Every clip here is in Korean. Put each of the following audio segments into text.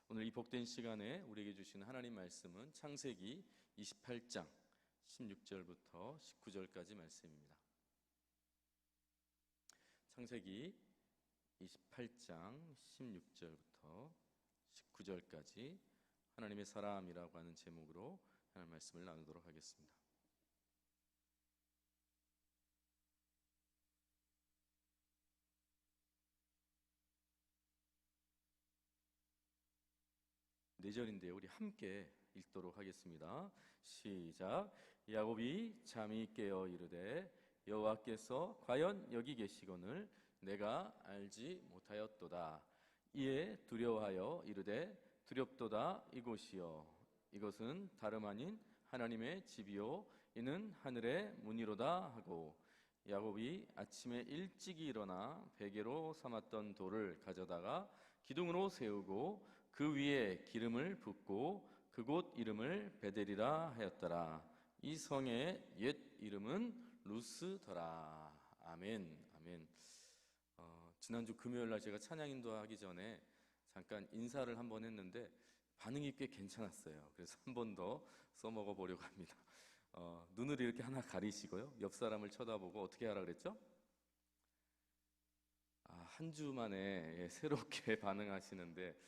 오늘 이 복된 시간에 우리에게 주시는 하나님 말씀은 창세기 28장 16절부터 19절까지 말씀입니다. 창세기 28장 16절부터 19절까지 하나님의 사람이라고 하는 제목으로 하나님 말씀을 나누도록 하겠습니다. 네 절인데요, 우리 함께 읽도록 하겠습니다. 시작. 야곱이 잠이 깨어 이르되 여호와께서 과연 여기 계시거늘 내가 알지 못하였도다. 이에 두려워하여 이르되 두렵도다. 이곳이여 이것은 다름 아닌 하나님의 집이요 이는 하늘의 문이로다 하고, 야곱이 아침에 일찍이 일어나 베개로 삼았던 돌을 가져다가 기둥으로 세우고 그 위에 기름을 붓고 그곳 이름을 베델이라 하였더라. 이 성의 옛 이름은 루스더라. 아멘. 아멘. 지난주 금요일날 제가 찬양 인도하기 전에 잠깐 인사를 한번 했는데 반응이 꽤 괜찮았어요. 그래서 한 번 더 써먹어 보려고 합니다. 눈을 이렇게 하나 가리시고요, 옆 사람을 쳐다보고 어떻게 하라 그랬죠? 한 주 만에 새롭게 반응하시는데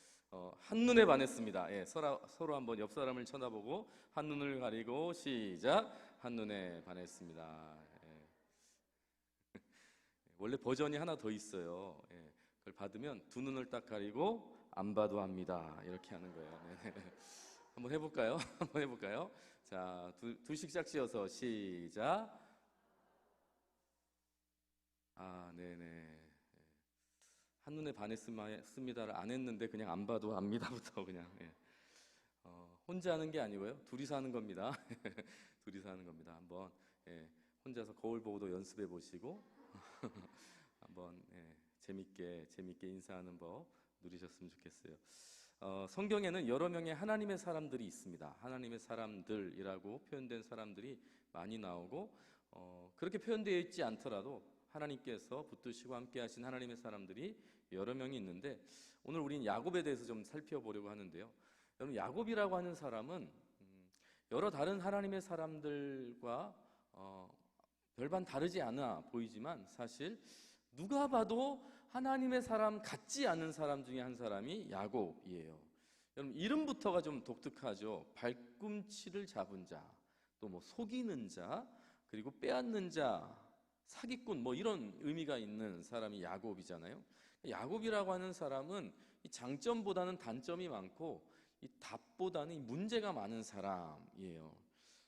한눈에 반했습니다. 서로 한번 옆 사람을 쳐다보고 한눈을 가리고 시작. 한눈에 반했습니다. 원래 버전이 하나 더 있어요. 그걸 받으면 두 눈을 딱 가리고 안 봐도 합니다. 이렇게 하는 거예요. 한번 해볼까요? 한번 해볼까요? 자, 둘씩 짝지어서 시작. 네네. 한눈에 반했습니다를 안 했는데 그냥 안 봐도 압니다부터 그냥 혼자 하는 게 아니고요, 둘이서 하는 겁니다. 둘이서 하는 겁니다. 한번 혼자서 거울 보고도 연습해 보시고 한번 재밌게 인사하는 법 누리셨으면 좋겠어요. 성경에는 여러 명의 하나님의 사람들이 있습니다. 하나님의 사람들이라고 표현된 사람들이 많이 나오고 그렇게 표현되어 있지 않더라도 하나님께서 붙드시고 함께 하신 하나님의 사람들이 여러 명이 있는데, 오늘 우리는 야곱에 대해서 좀 살펴보려고 하는데요. 여러분, 야곱이라고 하는 사람은 여러 다른 하나님의 사람들과 별반 다르지 않아 보이지만 사실 누가 봐도 하나님의 사람 같지 않은 사람 중에 한 사람이 야곱이에요. 여러분, 이름부터가 좀 독특하죠. 발꿈치를 잡은 자, 또 뭐 속이는 자, 그리고 빼앗는 자, 사기꾼, 뭐 이런 의미가 있는 사람이 야곱이잖아요. 야곱이라고 하는 사람은 이 장점보다는 단점이 많고 이 답보다는 이 문제가 많은 사람이에요.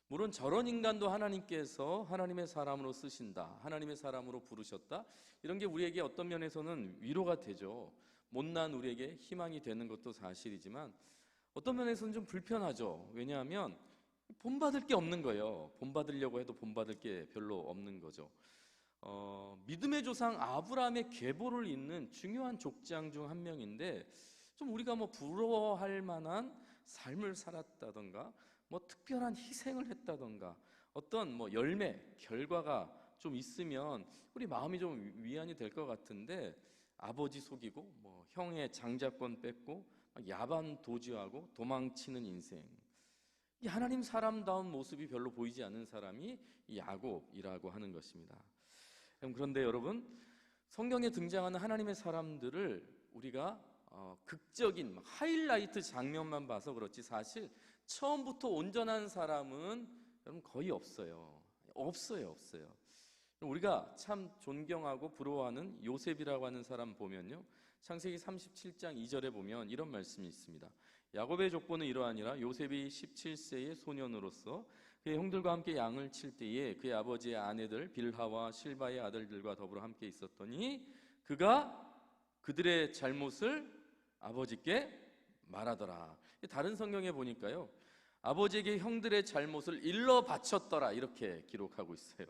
물론 저런 인간도 하나님께서 하나님의 사람으로 쓰신다, 하나님의 사람으로 부르셨다, 이런 게 우리에게 어떤 면에서는 위로가 되죠. 못난 우리에게 희망이 되는 것도 사실이지만 어떤 면에서는 좀 불편하죠. 왜냐하면 본받을 게 없는 거예요. 본받으려고 해도 본받을 게 별로 없는 거죠. 믿음의 조상 아브라함의 계보를 잇는 중요한 족장 중 한 명인데, 좀 우리가 뭐 부러워할 만한 삶을 살았다던가 뭐 특별한 희생을 했다던가 어떤 뭐 열매, 결과가 좀 있으면 우리 마음이 좀 위안이 될 것 같은데, 아버지 속이고 뭐 형의 장자권 뺏고 야반 도주하고 도망치는 인생, 이 하나님 사람다운 모습이 별로 보이지 않는 사람이 이 야곱이라고 하는 것입니다. 그런데 여러분, 성경에 등장하는 하나님의 사람들을 우리가 극적인 하이라이트 장면만 봐서 그렇지 사실 처음부터 온전한 사람은 여러분 거의 없어요. 우리가 참 존경하고 부러워하는 요셉이라고 하는 사람 보면요, 창세기 37장 2절에 보면 이런 말씀이 있습니다. 야곱의 족보는 이러하니라. 요셉이 17세의 소년으로서 그의 형들과 함께 양을 칠 때에 그의 아버지의 아내들 빌하와 실바의 아들들과 더불어 함께 있었더니 그가 그들의 잘못을 아버지께 말하더라. 다른 성경에 보니까요, 아버지에게 형들의 잘못을 일러 바쳤더라, 이렇게 기록하고 있어요.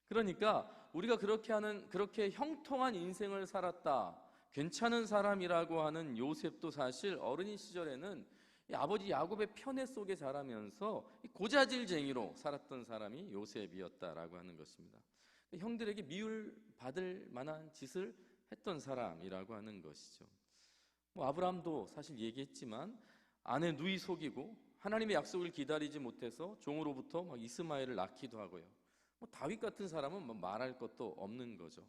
그러니까 우리가 그렇게 형통한 인생을 살았다, 괜찮은 사람이라고 하는 요셉도 사실 어린 시절에는 이 아버지 야곱의 편애 속에 자라면서 고자질쟁이로 살았던 사람이 요셉이었다라고 하는 것입니다. 형들에게 미울 받을 만한 짓을 했던 사람이라고 하는 것이죠. 뭐 아브라함도 사실 얘기했지만 아내 누이 속이고 하나님의 약속을 기다리지 못해서 종으로부터 막 이스마엘을 낳기도 하고요. 뭐 다윗 같은 사람은 뭐 말할 것도 없는 거죠.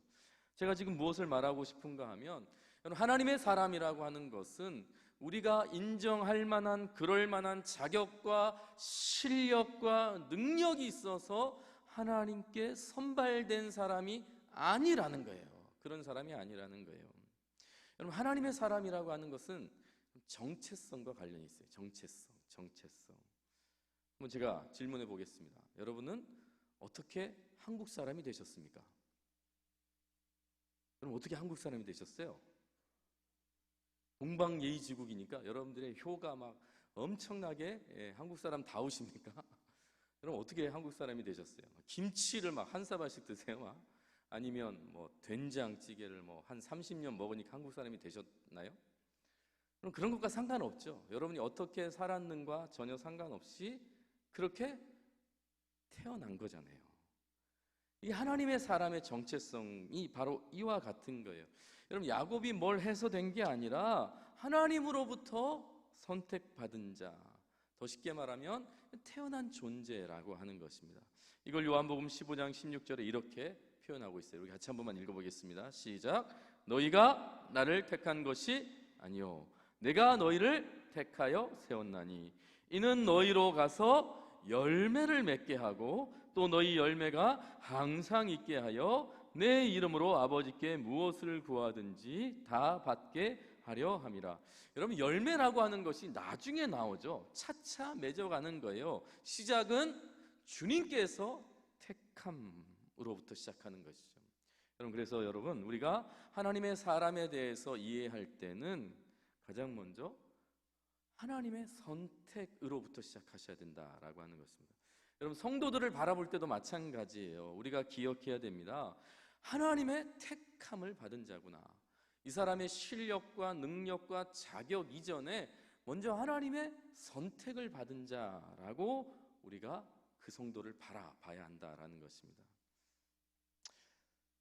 제가 지금 무엇을 말하고 싶은가 하면, 하나님의 사람이라고 하는 것은 우리가 인정할 만한, 그럴 만한 자격과 실력과 능력이 있어서 하나님께 선발된 사람이 아니라는 거예요. 그런 사람이 아니라는 거예요. 여러분, 하나님의 사람이라고 하는 것은 정체성과 관련이 있어요. 정체성. 한번 제가 질문해 보겠습니다. 여러분은 어떻게 한국 사람이 되셨습니까? 여러분, 어떻게 한국 사람이 되셨어요? 동방예의지국이니까 여러분들의 효가 막 엄청나게 한국 사람 다우십니까? 여러분, 어떻게 한국 사람이 되셨어요? 김치를 막 한 사발씩 드세요? 아니면 뭐 된장찌개를 뭐 한 30년 먹으니까 한국 사람이 되셨나요? 그럼 그런 것과 상관없죠. 여러분이 어떻게 살았는가 전혀 상관없이 그렇게 태어난 거잖아요. 이 하나님의 사람의 정체성이 바로 이와 같은 거예요. 여러분, 야곱이 뭘 해서 된 게 아니라 하나님으로부터 선택받은 자, 더 쉽게 말하면 태어난 존재라고 하는 것입니다. 이걸 요한복음 15장 16절에 이렇게 표현하고 있어요. 우리 같이 한 번만 읽어보겠습니다. 시작. 너희가 나를 택한 것이 아니요 내가 너희를 택하여 세웠나니 이는 너희로 가서 열매를 맺게 하고 또 너희 열매가 항상 있게 하여 내 이름으로 아버지께 무엇을 구하든지 다 받게 하려 함이라. 여러분, 열매라고 하는 것이 나중에 나오죠. 차차 맺어가는 거예요. 시작은 주님께서 택함으로부터 시작하는 것이죠. 여러분, 그래서 여러분, 우리가 하나님의 사람에 대해서 이해할 때는 가장 먼저 하나님의 선택으로부터 시작하셔야 된다라고 하는 것입니다. 여러분, 성도들을 바라볼 때도 마찬가지예요. 우리가 기억해야 됩니다. 하나님의 택함을 받은 자구나. 이 사람의 실력과 능력과 자격 이전에 먼저 하나님의 선택을 받은 자라고 우리가 그 성도를 바라봐야 한다라는 것입니다.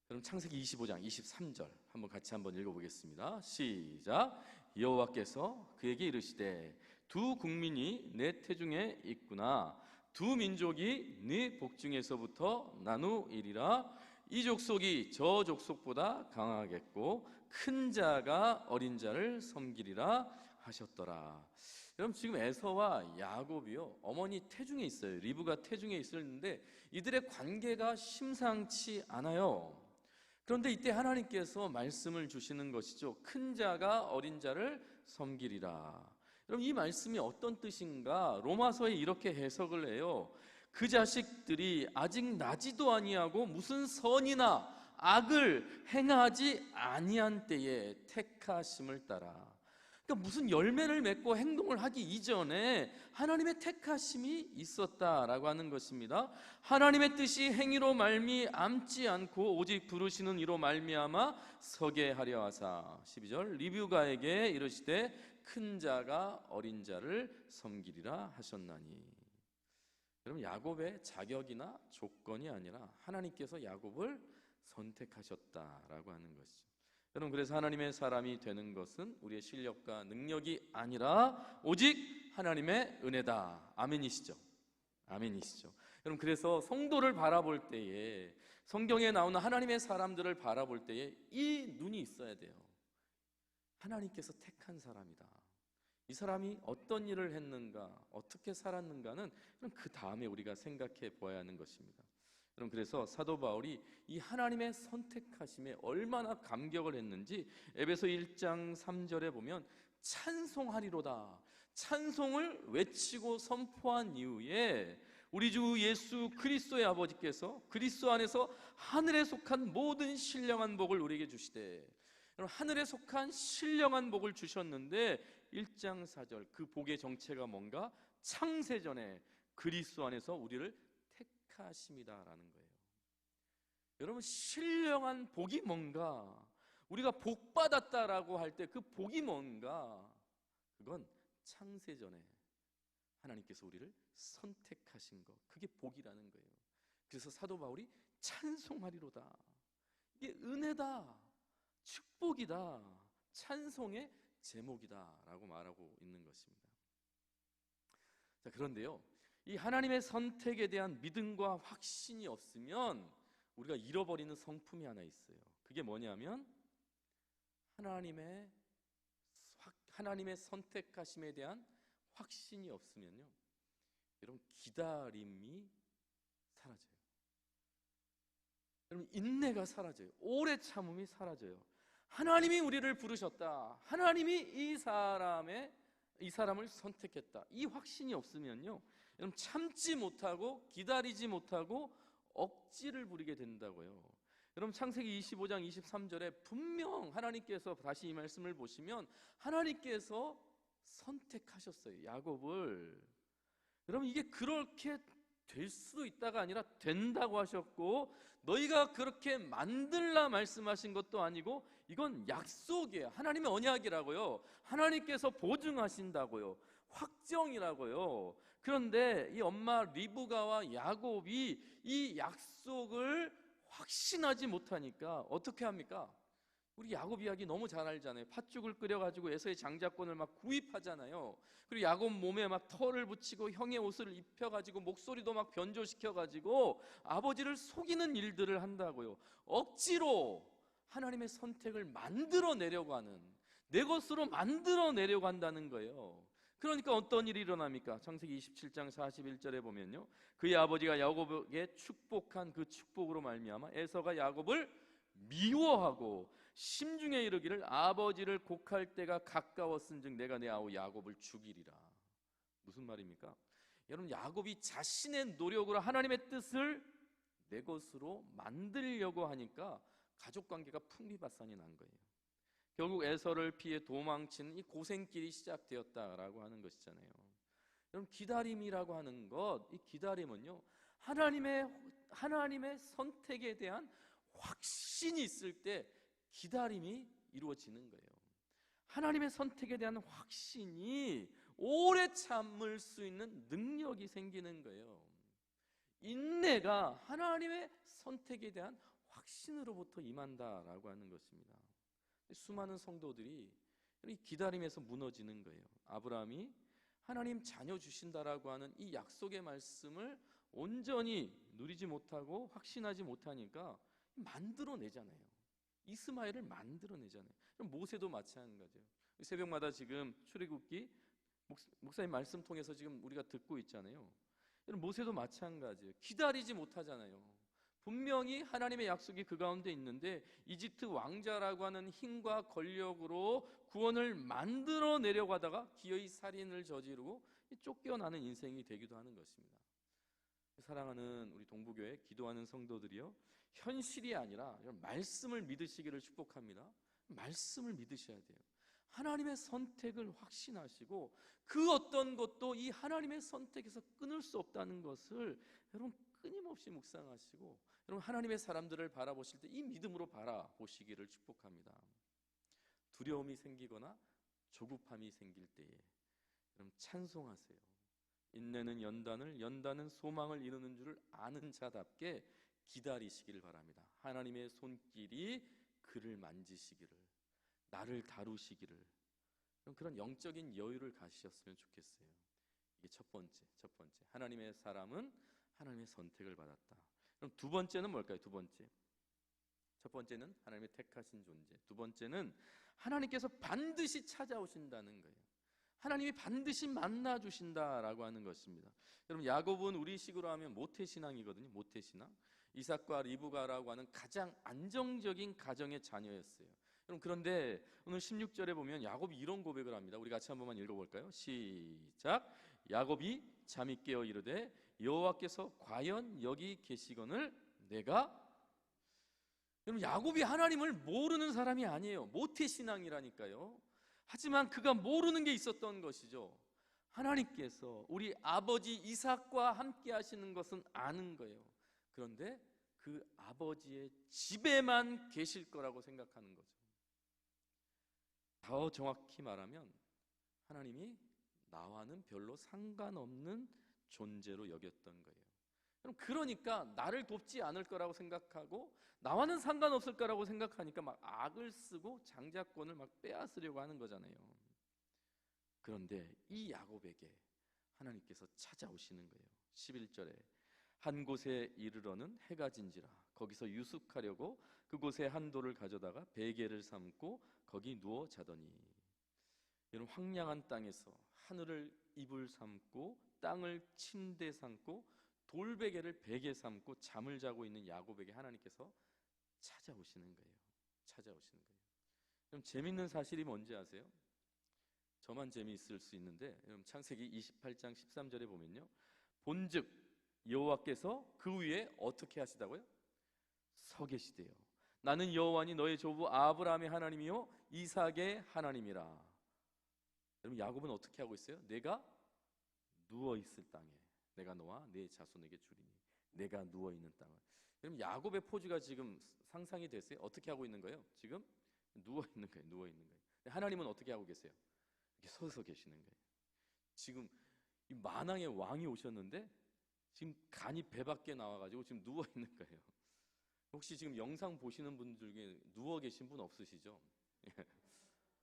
그럼 창세기 25장 23절 한번 같이 한번 읽어보겠습니다. 시작. 여호와께서 그에게 이르시되 두 국민이 내 태중에 있구나. 두 민족이 네 복중에서부터 나누이리라. 이 족속이 저 족속보다 강하겠고 큰 자가 어린 자를 섬기리라 하셨더라. 여러분, 지금 에서와 야곱이요, 어머니 태중에 있어요. 리브가 태중에 있었는데 이들의 관계가 심상치 않아요. 그런데 이때 하나님께서 말씀을 주시는 것이죠. 큰 자가 어린 자를 섬기리라. 여러분, 이 말씀이 어떤 뜻인가? 로마서에 이렇게 해석을 해요. 그 자식들이 아직 나지도 아니하고 무슨 선이나 악을 행하지 아니한 때에 택하심을 따라. 그러니까 무슨 열매를 맺고 행동을 하기 이전에 하나님의 택하심이 있었다라고 하는 것입니다. 하나님의 뜻이 행위로 말미암지 않고 오직 부르시는 이로 말미암아 서게 하려 하사. 12절. 리브가에게 이르시되 큰 자가 어린 자를 섬기리라 하셨나니. 여러분, 야곱의 자격이나 조건이 아니라 하나님께서 야곱을 선택하셨다라고 하는 것이죠. 여러분, 그래서 하나님의 사람이 되는 것은 우리의 실력과 능력이 아니라 오직 하나님의 은혜다. 아멘이시죠? 아멘이시죠? 여러분, 그래서 성도를 바라볼 때에, 성경에 나오는 하나님의 사람들을 바라볼 때에 이 눈이 있어야 돼요. 하나님께서 택한 사람이다. 이 사람이 어떤 일을 했는가, 어떻게 살았는가는 그 다음에 우리가 생각해 보아야 하는 것입니다. 여러분, 그래서 사도 바울이 이 하나님의 선택하심에 얼마나 감격을 했는지 에베소 1장 3절에 보면 찬송하리로다. 찬송을 외치고 선포한 이후에 우리 주 예수 그리스도의 아버지께서 그리스도 안에서 하늘에 속한 모든 신령한 복을 우리에게 주시되, 여러분, 하늘에 속한 신령한 복을 주셨는데 1장 4절 그 복의 정체가 뭔가? 창세전에 그리스도 안에서 우리를 택하심이다라는 거예요. 여러분, 신령한 복이 뭔가? 우리가 복 받았다라고 할 때 그 복이 뭔가? 그건 창세전에 하나님께서 우리를 선택하신 것, 그게 복이라는 거예요. 그래서 사도 바울이 찬송하리로다. 이게 은혜다, 축복이다, 찬송의 제목이다라고 말하고 있는 것입니다. 자, 그런데요, 이 하나님의 선택에 대한 믿음과 확신이 없으면 우리가 잃어버리는 성품이 하나 있어요. 그게 뭐냐면 하나님의 선택하심에 대한 확신이 없으면요, 여러분, 기다림이 사라져요. 여러분, 인내가 사라져요. 오래 참음이 사라져요. 하나님이 우리를 부르셨다, 하나님이 이 사람을 선택했다, 이 확신이 없으면요, 여러분, 참지 못하고 기다리지 못하고 억지를 부리게 된다고요. 여러분, 창세기 25장 23절에 분명 하나님께서, 다시 이 말씀을 보시면 하나님께서 선택하셨어요, 야곱을. 여러분, 이게 그렇게 될 수도 있다가 아니라 된다고 하셨고, 너희가 그렇게 만들라 말씀하신 것도 아니고 이건 약속이에요. 하나님의 언약이라고요. 하나님께서 보증하신다고요. 확정이라고요. 그런데 이 엄마 리브가와 야곱이 이 약속을 확신하지 못하니까 어떻게 합니까? 우리 야곱 이야기 너무 잘 알잖아요. 팥죽을 끓여가지고 에서의 장자권을 막 구입하잖아요. 그리고 야곱 몸에 막 털을 붙이고 형의 옷을 입혀가지고 목소리도 막 변조시켜가지고 아버지를 속이는 일들을 한다고요. 억지로 하나님의 선택을 만들어내려고 하는, 내 것으로 만들어내려고 한다는 거예요. 그러니까 어떤 일이 일어납니까? 창세기 27장 41절에 보면요, 그의 아버지가 야곱에게 축복한 그 축복으로 말미암아 에서가 야곱을 미워하고 심중에 이르기를 아버지를 곡할 때가 가까웠은즉 내가 내 아우 야곱을 죽이리라. 무슨 말입니까? 여러분, 야곱이 자신의 노력으로 하나님의 뜻을 내 것으로 만들려고 하니까 가족관계가 풍비박산이 난 거예요. 결국 에서를 피해 도망치는 이 고생길이 시작되었다라고 하는 것이잖아요. 여러분, 기다림이라고 하는 것, 이 기다림은요, 하나님의 선택에 대한 확신이 있을 때 기다림이 이루어지는 거예요. 하나님의 선택에 대한 확신이 오래 참을 수 있는 능력이 생기는 거예요. 인내가 하나님의 선택에 대한 확신으로부터 임한다라고 하는 것입니다. 수많은 성도들이 이 기다림에서 무너지는 거예요. 아브라함이 하나님 자녀 주신다라고 하는 이 약속의 말씀을 온전히 누리지 못하고 확신하지 못하니까 만들어내잖아요. 이스마엘을 만들어내잖아요. 모세도 마찬가지예요. 새벽마다 지금 출애굽기 목사님 말씀 통해서 지금 우리가 듣고 있잖아요. 모세도 마찬가지예요. 기다리지 못하잖아요. 분명히 하나님의 약속이 그 가운데 있는데 이집트 왕자라고 하는 힘과 권력으로 구원을 만들어내려고 하다가 기어이 살인을 저지르고 쫓겨나는 인생이 되기도 하는 것입니다. 사랑하는 우리 동부교회 기도하는 성도들이요, 현실이 아니라 말씀을 믿으시기를 축복합니다. 말씀을 믿으셔야 돼요. 하나님의 선택을 확신하시고 그 어떤 것도 이 하나님의 선택에서 끊을 수 없다는 것을 여러분 끊임없이 묵상하시고, 여러분 하나님의 사람들을 바라보실 때 이 믿음으로 바라보시기를 축복합니다. 두려움이 생기거나 조급함이 생길 때에 여러분 찬송하세요. 인내는 연단을, 연단은 소망을 이루는 줄 아는 자답게 기다리시기를 바랍니다. 하나님의 손길이 그를 만지시기를, 나를 다루시기를, 그런 영적인 여유를 가지셨으면 좋겠어요. 이게 첫 번째. 하나님의 사람은 하나님의 선택을 받았다. 그럼 두 번째는 뭘까요? 첫 번째는 하나님의 택하신 존재. 두 번째는 하나님께서 반드시 찾아오신다는 거예요. 하나님이 반드시 만나 주신다라고 하는 것입니다. 여러분, 야곱은 우리식으로 하면 모태신앙이거든요. 모태신앙. 이삭과 리브가라고 하는 가장 안정적인 가정의 자녀였어요. 여러분, 그런데 오늘 16절에 보면 야곱이 이런 고백을 합니다. 우리 같이 한 번만 읽어볼까요? 시작. 야곱이 잠이 깨어 이르되 여호와께서 과연 여기 계시거늘 내가. 여러분, 야곱이 하나님을 모르는 사람이 아니에요. 모태신앙이라니까요. 하지만 그가 모르는 게 있었던 것이죠. 하나님께서 우리 아버지 이삭과 함께 하시는 것은 아는 거예요. 그런데 그 아버지의 집에만 계실 거라고 생각하는 거죠. 더 정확히 말하면 하나님이 나와는 별로 상관없는 존재로 여겼던 거예요. 그러니까 나를 돕지 않을 거라고 생각하고 나와는 상관없을 거라고 생각하니까 막 악을 쓰고 장자권을 막 빼앗으려고 하는 거잖아요. 그런데 이 야곱에게 하나님께서 찾아오시는 거예요. 11절에 한 곳에 이르러는 해가 진지라 거기서 유숙하려고 그곳에 한 돌을 가져다가 베개를 삼고 거기 누워 자더니. 이런 황량한 땅에서 하늘을 이불 삼고 땅을 침대 삼고 돌베개를 베개 삼고 잠을 자고 있는 야곱에게 하나님께서 찾아오시는 거예요. 찾아오시는 거예요. 그럼 재밌는 사실이 뭔지 아세요? 저만 재미있을 수 있는데 창세기 28장 13절에 보면요, 본즉 여호와께서 그 위에 어떻게 하시다고요? 서 계시대요. 나는 여호와니 너의 조부 아브라함의 하나님이요 이삭의 하나님이라. 여러분, 야곱은 어떻게 하고 있어요? 내가 누워 있을 땅에 내가 너와 네 자손에게 주리니. 내가 누워 있는 땅을. 여러분, 야곱의 포즈가 지금 상상이 됐어요? 어떻게 하고 있는 거예요? 지금 누워 있는 거예요. 누워 있는 거예요. 하나님은 어떻게 하고 계세요? 이렇게 서서 계시는 거예요. 지금 이 만왕의 왕이 오셨는데 지금 간이 배 밖에 나와가지고 지금 누워 있는 거예요. 혹시 지금 영상 보시는 분들 중에 누워 계신 분 없으시죠?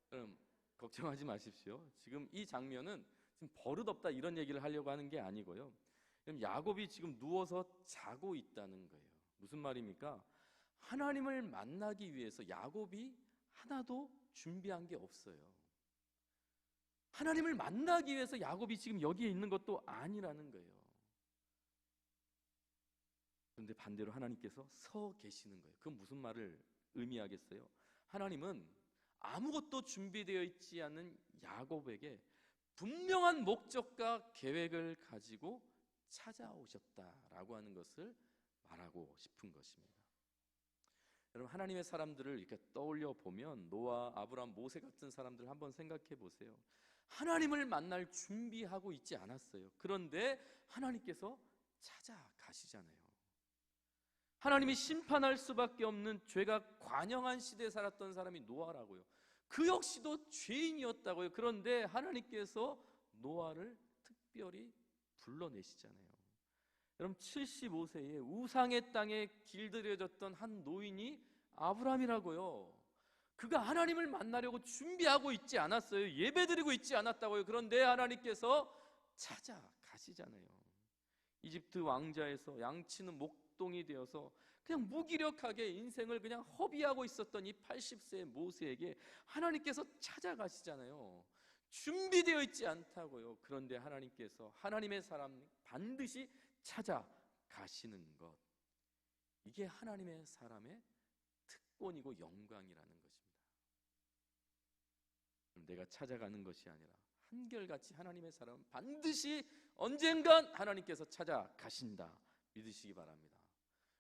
그럼 걱정하지 마십시오. 지금 이 장면은 지금 버릇없다 이런 얘기를 하려고 하는 게 아니고요. 야곱이 지금 누워서 자고 있다는 거예요. 무슨 말입니까? 하나님을 만나기 위해서 야곱이 하나도 준비한 게 없어요. 하나님을 만나기 위해서 야곱이 지금 여기에 있는 것도 아니라는 거예요. 그런데 반대로 하나님께서 서 계시는 거예요. 그건 무슨 말을 의미하겠어요? 하나님은 아무것도 준비되어 있지 않은 야곱에게 분명한 목적과 계획을 가지고 찾아오셨다라고 하는 것을 말하고 싶은 것입니다. 여러분, 하나님의 사람들을 이렇게 떠올려 보면 노아, 아브라함, 모세 같은 사람들 한번 생각해 보세요. 하나님을 만날 준비하고 있지 않았어요. 그런데 하나님께서 찾아가시잖아요. 하나님이 심판할 수밖에 없는 죄가 관영한 시대에 살았던 사람이 노아라고요. 그 역시도 죄인이었다고요. 그런데 하나님께서 노아를 특별히 불러내시잖아요. 여러분, 75세에 우상의 땅에 길들여졌던 한 노인이 아브라함이라고요. 그가 하나님을 만나려고 준비하고 있지 않았어요. 예배드리고 있지 않았다고요. 그런데 하나님께서 찾아가시잖아요. 이집트 왕자에서 양치는 목동이 되어서 그냥 무기력하게 인생을 그냥 허비하고 있었던 이 80세의 모세에게 하나님께서 찾아가시잖아요. 준비되어 있지 않다고요. 그런데 하나님께서 하나님의 사람 반드시 찾아가시는 것, 이게 하나님의 사람의 특권이고 영광이라는 것입니다. 내가 찾아가는 것이 아니라 한결같이 하나님의 사람은 반드시 언젠간 하나님께서 찾아가신다 믿으시기 바랍니다.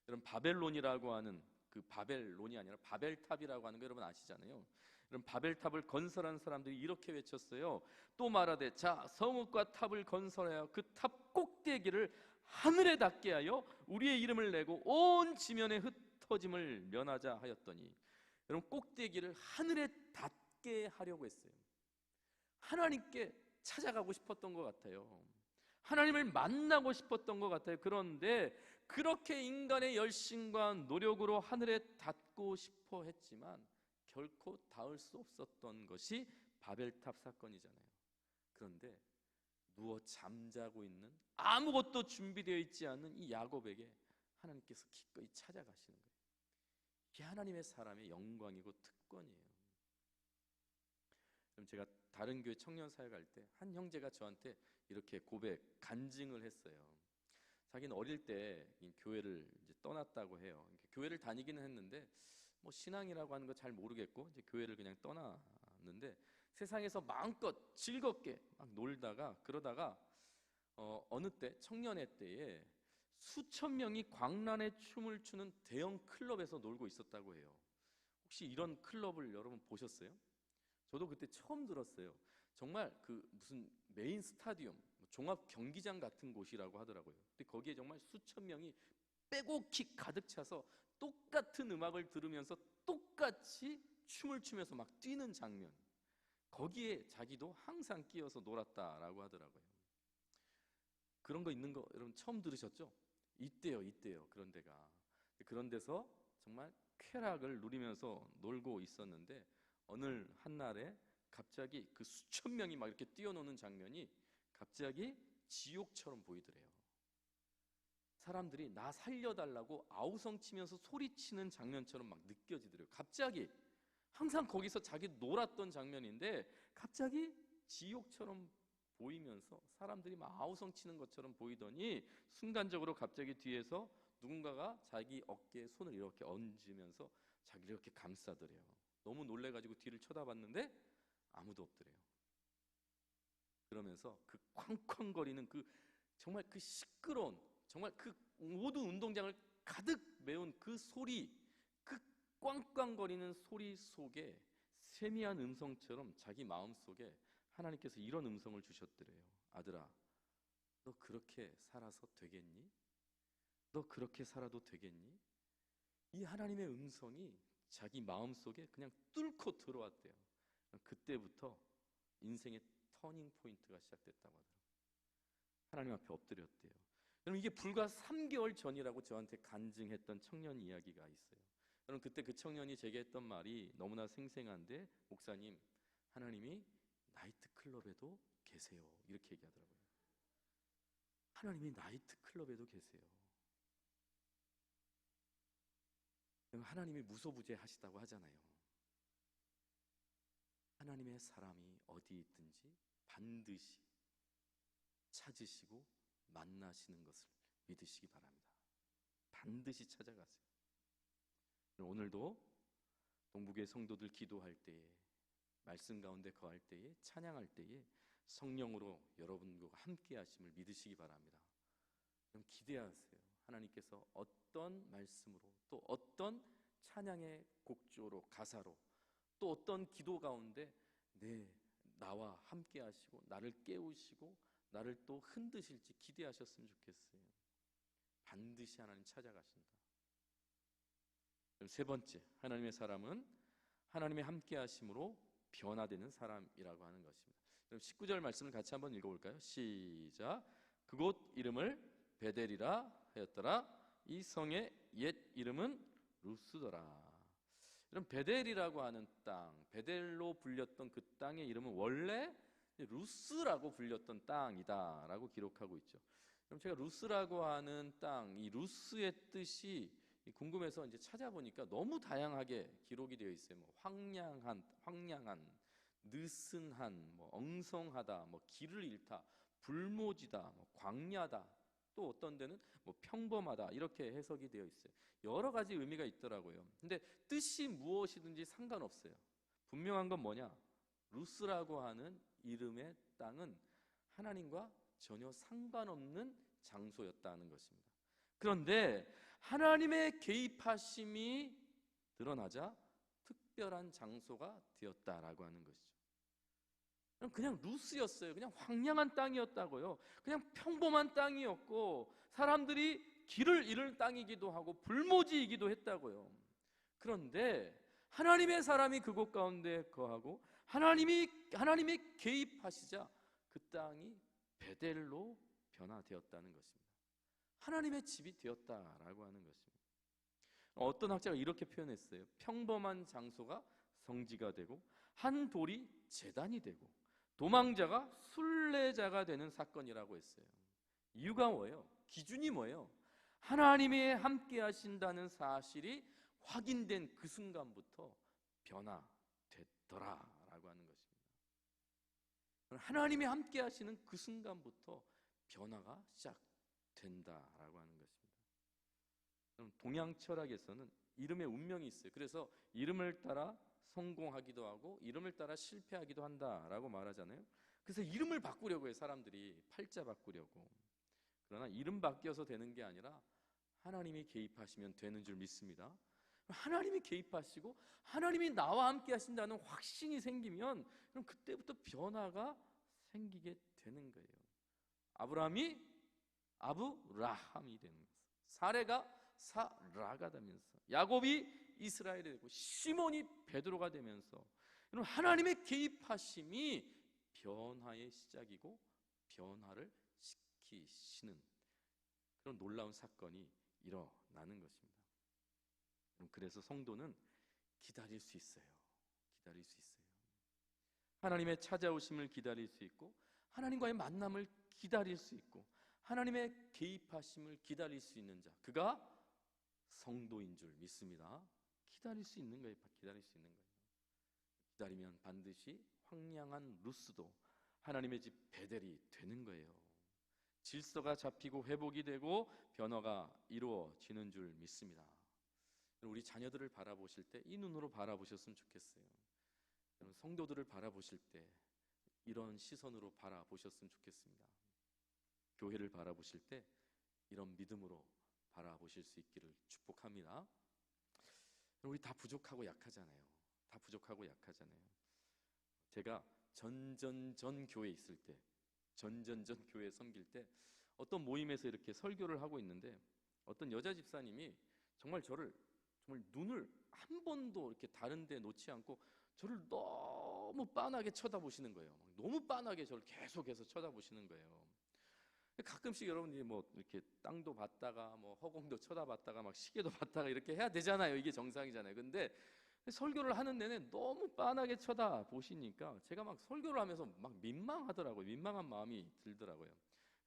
여러분, 바벨론이라고 하는 그 바벨론이 아니라 바벨탑이라고 하는 거 여러분 아시잖아요. 여러분, 바벨탑을 건설한 사람들이 이렇게 외쳤어요. 또 말하되 자 성읍과 탑을 건설하여 그 탑 꼭대기를 하늘에 닿게 하여 우리의 이름을 내고 온 지면에 흩어짐을 면하자 하였더니, 여러분, 꼭대기를 하늘에 닿게 하려고 했어요. 하나님께 찾아가고 싶었던 것 같아요. 하나님을 만나고 싶었던 것 같아요. 그런데 그렇게 인간의 열심과 노력으로 하늘에 닿고 싶어 했지만 결코 닿을 수 없었던 것이 바벨탑 사건이잖아요. 그런데 누워 잠자고 있는 아무것도 준비되어 있지 않은 이 야곱에게 하나님께서 기꺼이 찾아가시는 거예요. 이게 하나님의 사람의 영광이고 특권이에요. 그럼 제가 다른 교회 청년 사역할 때 한 형제가 저한테 이렇게 간증을 했어요. 자기는 어릴 때 교회를 이제 떠났다고 해요. 교회를 다니기는 했는데 뭐 신앙이라고 하는 거 잘 모르겠고 이제 교회를 그냥 떠났는데 세상에서 마음껏 즐겁게 막 놀다가 그러다가 어느 때 청년회 때에 수천 명이 광란의 춤을 추는 대형 클럽에서 놀고 있었다고 해요. 혹시 이런 클럽을 여러분 보셨어요? 저도 그때 처음 들었어요. 정말 그 무슨 메인 스타디움, 종합 경기장 같은 곳이라고 하더라고요. 근데 거기에 정말 수천 명이 빼곡히 가득 차서 똑같은 음악을 들으면서 똑같이 춤을 추면서 막 뛰는 장면, 거기에 자기도 항상 끼어서 놀았다라고 하더라고요. 그런 거 있는 거 여러분 처음 들으셨죠? 있대요. 그런 데가. 그런 데서 정말 쾌락을 누리면서 놀고 있었는데 어느 한날에 갑자기 그 수천 명이 막 이렇게 뛰어노는 장면이 갑자기 지옥처럼 보이더래요. 사람들이 나 살려달라고 아우성치면서 소리치는 장면처럼 막 느껴지더래요. 갑자기 항상 거기서 자기 놀았던 장면인데 갑자기 지옥처럼 보이면서 사람들이 막 아우성치는 것처럼 보이더니 순간적으로 갑자기 뒤에서 누군가가 자기 어깨에 손을 이렇게 얹으면서 자기를 이렇게 감싸더래요. 너무 놀래가지고 뒤를 쳐다봤는데 아무도 없더래요. 그러면서 그 쾅쾅거리는 그 정말 그 시끄러운 정말 그 모든 운동장을 가득 메운 그 소리, 그 꽝꽝거리는 소리 속에 세미한 음성처럼 자기 마음속에 하나님께서 이런 음성을 주셨더래요. 아들아, 너 그렇게 살아서 되겠니? 너 그렇게 살아도 되겠니? 이 하나님의 음성이 자기 마음속에 그냥 뚫고 들어왔대요. 그때부터 인생의 터닝 포인트가 시작됐다고 하더라고요. 하나님 앞에 엎드렸대요. 여러분, 이게 불과 3개월 전이라고 저한테 간증했던 청년 이야기가 있어요. 여러분, 그때 그 청년이 제게 했던 말이 너무나 생생한데, 목사님, 하나님이 나이트클럽에도 계세요. 이렇게 얘기하더라고요. 하나님이 나이트클럽에도 계세요. 하나님이 무소부재하시다고 하잖아요. 하나님의 사람이 어디 있든지 반드시 찾으시고 만나시는 것을 믿으시기 바랍니다. 반드시 찾아가세요. 오늘도 동북의 성도들 기도할 때에, 말씀 가운데 거할 때에, 찬양할 때에 성령으로 여러분과 함께 하심을 믿으시기 바랍니다. 그럼 기대하세요. 하나님께서 어떤 말씀으로, 또 어떤 찬양의 곡조로, 가사로, 또 어떤 기도 가운데 나와 함께 하시고 나를 깨우시고 나를 또 흔드실지 기대하셨으면 좋겠어요. 반드시 하나님 찾아가신다. 세 번째, 하나님의 사람은 하나님의 함께 하심으로 변화되는 사람이라고 하는 것입니다. 그럼 19절 말씀을 같이 한번 읽어볼까요? 시작. 그곳 이름을 베델이라 하였더라. 이 성의 옛 이름은 루스더라. 그럼 베델이라고 하는 땅, 베델로 불렸던 그 땅의 이름은 원래 루스라고 불렸던 땅이다라고 기록하고 있죠. 그럼 제가 루스라고 하는 땅, 이 루스의 뜻이 궁금해서 이제 찾아보니까 너무 다양하게 기록이 되어 있어요. 뭐 황량한, 느슨한, 뭐 엉성하다, 뭐 길을 잃다, 불모지다, 뭐 광야다, 또 어떤 데는 뭐 평범하다 이렇게 해석이 되어 있어요. 여러 가지 의미가 있더라고요. 근데 뜻이 무엇이든지 상관없어요. 분명한 건 뭐냐? 루스라고 하는 이름의 땅은 하나님과 전혀 상관없는 장소였다는 것입니다. 그런데 하나님의 개입하심이 드러나자 특별한 장소가 되었다라고 하는 것이죠. 그냥 루스였어요. 그냥 황량한 땅이었다고요. 그냥 평범한 땅이었고 사람들이 길을 잃을 땅이기도 하고 불모지이기도 했다고요. 그런데 하나님의 사람이 그곳 가운데 거하고 하나님이 개입하시자 그 땅이 베델로 변화되었다는 것입니다. 하나님의 집이 되었다라고 하는 것입니다. 어떤 학자가 이렇게 표현했어요. 평범한 장소가 성지가 되고 한 돌이 제단이 되고 도망자가 순례자가 되는 사건이라고 했어요. 이유가 뭐예요? 기준이 뭐예요? 하나님이 함께 하신다는 사실이 확인된 그 순간부터 변화됐더라라고 하는 것입니다. 하나님이 함께 하시는 그 순간부터 변화가 시작된다라고 하는 것입니다. 동양 철학에서는 이름의 운명이 있어요. 그래서 이름을 따라 성공하기도 하고 이름을 따라 실패하기도 한다라고 말하잖아요. 그래서 이름을 바꾸려고 해요. 사람들이 팔자 바꾸려고. 그러나 이름 바뀌어서 되는 게 아니라 하나님이 개입하시면 되는 줄 믿습니다. 하나님이 개입하시고 하나님이 나와 함께 하신다는 확신이 생기면 그럼 그때부터 변화가 생기게 되는 거예요. 아브라함이 아브라함이 되는 거예요. 사레가 사라가 되면서 야곱이 이스라엘이 되고 시몬이 베드로가 되면서 하나님의 개입하심이 변화의 시작이고 변화를 시키시는 그런 놀라운 사건이 일어나는 것입니다. 그래서 성도는 기다릴 수 있어요. 기다릴 수 있어요. 하나님의 찾아오심을 기다릴 수 있고, 하나님과의 만남을 기다릴 수 있고, 하나님의 개입하심을 기다릴 수 있는 자, 그가 성도인 줄 믿습니다. 기다릴 수 있는 거예요. 기다릴 수 있는 거예요. 기다리면 반드시 황량한 루스도 하나님의 집 베델이 되는 거예요. 질서가 잡히고 회복이 되고 변화가 이루어지는 줄 믿습니다. 우리 자녀들을 바라보실 때 이 눈으로 바라보셨으면 좋겠어요. 성도들을 바라보실 때 이런 시선으로 바라보셨으면 좋겠습니다. 교회를 바라보실 때 이런 믿음으로 바라보실 수 있기를 축복합니다. 우리 다 부족하고 약하잖아요. 다 부족하고 약하잖아요. 제가 전전전 교회에 있을 때, 전전전 교회 섬길 때 어떤 모임에서 이렇게 설교를 하고 있는데 어떤 여자 집사님이 정말 저를 정말 눈을 한 번도 이렇게 다른 데 놓지 않고 저를 너무 빤하게 쳐다보시는 거예요. 너무 빤하게 저를 계속해서 쳐다보시는 거예요. 가끔씩 여러분이 뭐 이렇게 땅도 봤다가 뭐 허공도 쳐다봤다가 막 시계도 봤다가 이렇게 해야 되잖아요. 이게 정상이잖아요. 근데 설교를 하는 내내 너무 빤하게 쳐다보시니까 제가 막 설교를 하면서 막 민망하더라고요. 민망한 마음이 들더라고요.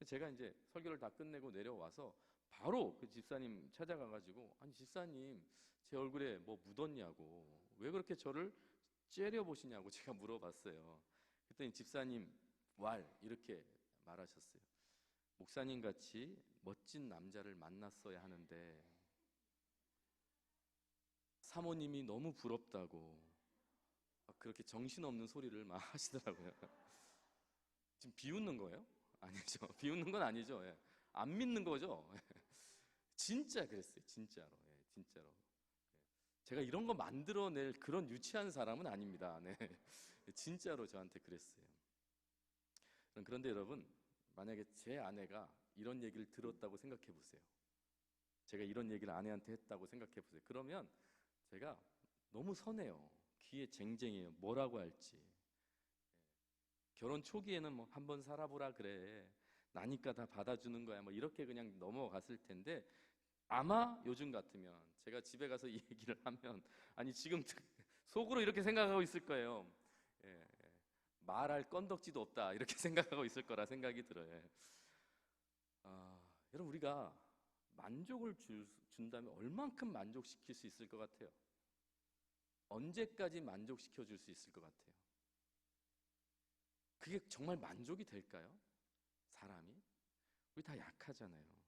제가 이제 설교를 다 끝내고 내려와서 바로 그 집사님 찾아가가지고, 아니 집사님 제 얼굴에 뭐 묻었냐고, 왜 그렇게 저를 째려보시냐고 제가 물어봤어요. 그랬더니 집사님 왈 이렇게 말하셨어요. 목사님 같이 멋진 남자를 만났어야 하는데 사모님이 너무 부럽다고 그렇게 정신없는 소리를 막 하시더라고요. 지금 비웃는 거예요? 아니죠. 비웃는 건 아니죠. 예. 안 믿는 거죠. 진짜 그랬어요. 진짜로. 예, 진짜로. 제가 이런 거 만들어낼 그런 유치한 사람은 아닙니다. 네. 진짜로 저한테 그랬어요. 그런데 여러분, 만약에 제 아내가 이런 얘기를 들었다고 생각해 보세요. 제가 이런 얘기를 아내한테 했다고 생각해 보세요. 그러면 제가 너무 선해요. 귀에 쟁쟁해요. 뭐라고 할지. 결혼 초기에는 뭐 한번 살아보라 그래. 나니까 다 받아주는 거야. 뭐 이렇게 그냥 넘어갔을 텐데, 아마 요즘 같으면 제가 집에 가서 이 얘기를 하면, 아니 지금 속으로 이렇게 생각하고 있을 거예요. 예, 예. 말할 건덕지도 없다 이렇게 생각하고 있을 거라 생각이 들어요. 여러분, 우리가 만족을 준다면 얼만큼 만족시킬 수 있을 것 같아요? 언제까지 만족시켜 줄 수 있을 것 같아요? 그게 정말 만족이 될까요? 사람이? 우리 다 약하잖아요.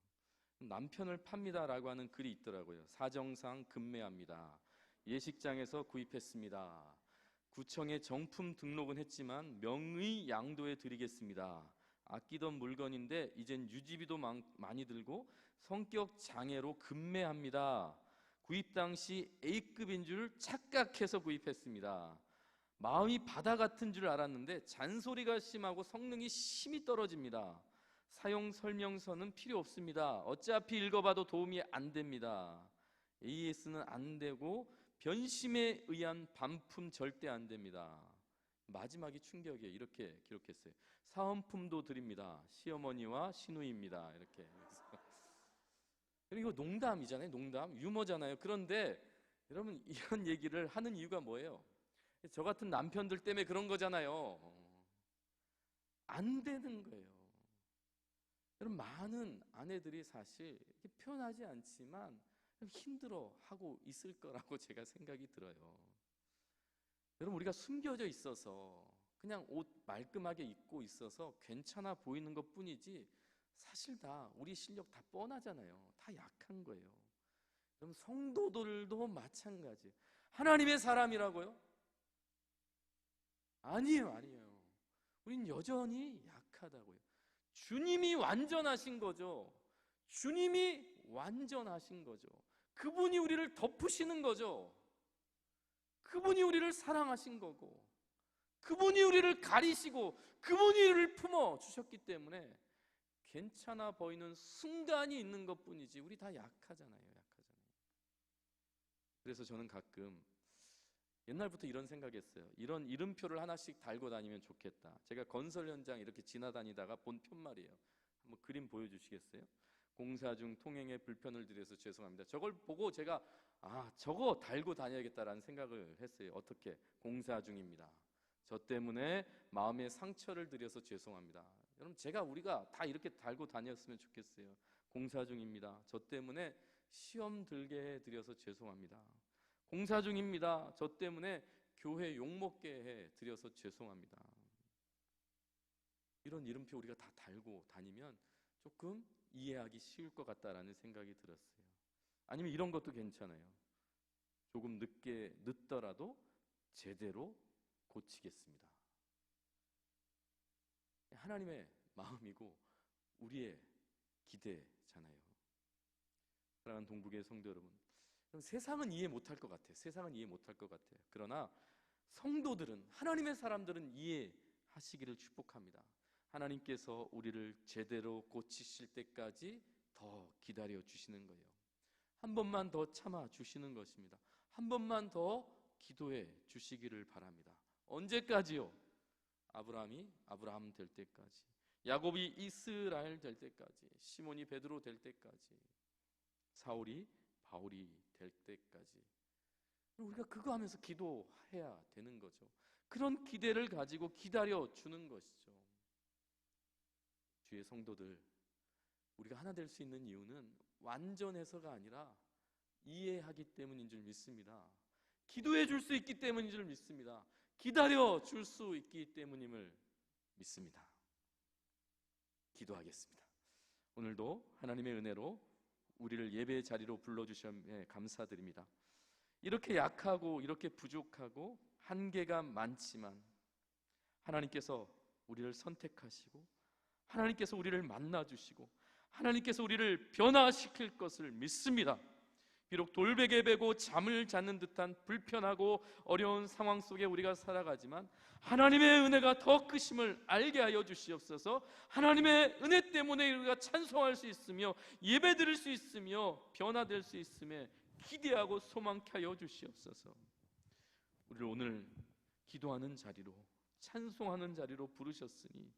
남편을 팝니다라고 하는 글이 있더라고요. 사정상 급매합니다. 예식장에서 구입했습니다. 구청에 정품 등록은 했지만 명의 양도해 드리겠습니다. 아끼던 물건인데 이젠 유지비도 많이 들고 성격 장애로 급매합니다. 구입 당시 A급인 줄 착각해서 구입했습니다. 마음이 바다 같은 줄 알았는데 잔소리가 심하고 성능이 심히 떨어집니다. 사용 설명서는 필요 없습니다. 어차피 읽어봐도 도움이 안 됩니다. AS는 안 되고 변심에 의한 반품 절대 안 됩니다. 마지막이 충격이에요. 이렇게 기록했어요. 사은품도 드립니다. 시어머니와 시누이입니다. 이렇게. 이거 농담이잖아요. 농담, 유머잖아요. 그런데 여러분, 이런 얘기를 하는 이유가 뭐예요? 저 같은 남편들 때문에 그런 거잖아요. 안 되는 거예요. 여러분, 많은 아내들이 사실 이렇게 표현하지 않지만 힘들어하고 있을 거라고 제가 생각이 들어요. 여러분, 우리가 숨겨져 있어서 그냥 옷 말끔하게 입고 있어서 괜찮아 보이는 것 뿐이지 사실 다 우리 실력 다 뻔하잖아요. 다 약한 거예요. 여러분, 성도들도 마찬가지. 하나님의 사람이라고요? 아니에요, 아니에요. 우린 여전히 약하다고요. 주님이 완전하신 거죠. 주님이 완전하신 거죠. 그분이 우리를 덮으시는 거죠. 그분이 우리를 사랑하신 거고, 그분이 우리를 가리시고, 그분이 우리를 품어 주셨기 때문에 괜찮아 보이는 순간이 있는 것 뿐이지 우리 다 약하잖아요. 약하잖아요. 그래서 저는 가끔 옛날부터 이런 생각했어요. 이런 이름표를 하나씩 달고 다니면 좋겠다. 제가 건설 현장 이렇게 지나다니다가 본 편말이에요. 한번 그림 보여주시겠어요? 공사 중 통행에 불편을 드려서 죄송합니다. 저걸 보고 제가 저거 달고 다녀야겠다라는 생각을 했어요. 어떻게? 공사 중입니다. 저 때문에 마음에 상처를 드려서 죄송합니다. 여러분, 우리가 다 이렇게 달고 다녔으면 좋겠어요. 공사 중입니다. 저 때문에 시험 들게 해드려서 죄송합니다. 공사 중입니다. 저 때문에 교회 욕먹게 해드려서 죄송합니다. 이런 이름표 우리가 다 달고 다니면 조금 이해하기 쉬울 것 같다라는 생각이 들었어요. 아니면 이런 것도 괜찮아요. 조금 늦더라도 제대로 고치겠습니다. 하나님의 마음이고 우리의 기대잖아요. 사랑하는 동북의 성도 여러분, 세상은 이해 못할 것 같아요. 세상은 이해 못할 것 같아요. 그러나 성도들은, 하나님의 사람들은 이해하시기를 축복합니다. 하나님께서 우리를 제대로 고치실 때까지 더 기다려 주시는 거예요. 한 번만 더 참아 주시는 것입니다. 한 번만 더 기도해 주시기를 바랍니다. 언제까지요? 아브라함이 아브라함 될 때까지, 야곱이 이스라엘 될 때까지, 시몬이 베드로 될 때까지, 사울이 바울이 될 때까지 우리가 그거 하면서 기도해야 되는 거죠. 그런 기대를 가지고 기다려 주는 것이죠. 주의 성도들, 우리가 하나 될 수 있는 이유는 완전해서가 아니라 이해하기 때문인 줄 믿습니다. 기도해 줄 수 있기 때문인 줄 믿습니다. 기다려 줄 수 있기 때문임을 믿습니다. 기도하겠습니다. 오늘도 하나님의 은혜로 우리를 예배의 자리로 불러주심에 감사드립니다. 이렇게 약하고 이렇게 부족하고 한계가 많지만 하나님께서 우리를 선택하시고 하나님께서 우리를 만나주시고 하나님께서 우리를 변화시킬 것을 믿습니다. 비록 돌베개 베고 잠을 자는 듯한 불편하고 어려운 상황 속에 우리가 살아가지만 하나님의 은혜가 더 크심을 알게 하여 주시옵소서. 하나님의 은혜 때문에 우리가 찬송할 수 있으며 예배드릴 수 있으며 변화될 수 있음에 기대하고 소망케 하여 주시옵소서. 우리를 오늘 기도하는 자리로, 찬송하는 자리로 부르셨으니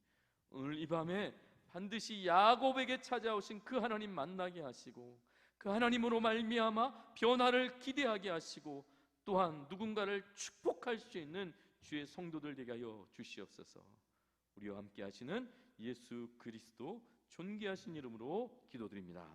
오늘 이 밤에 반드시 야곱에게 찾아오신 그 하나님 만나게 하시고 그 하나님으로 말미암아 변화를 기대하게 하시고 또한 누군가를 축복할 수 있는 주의 성도들 되게 하여 주시옵소서. 우리와 함께 하시는 예수 그리스도 존귀하신 이름으로 기도드립니다.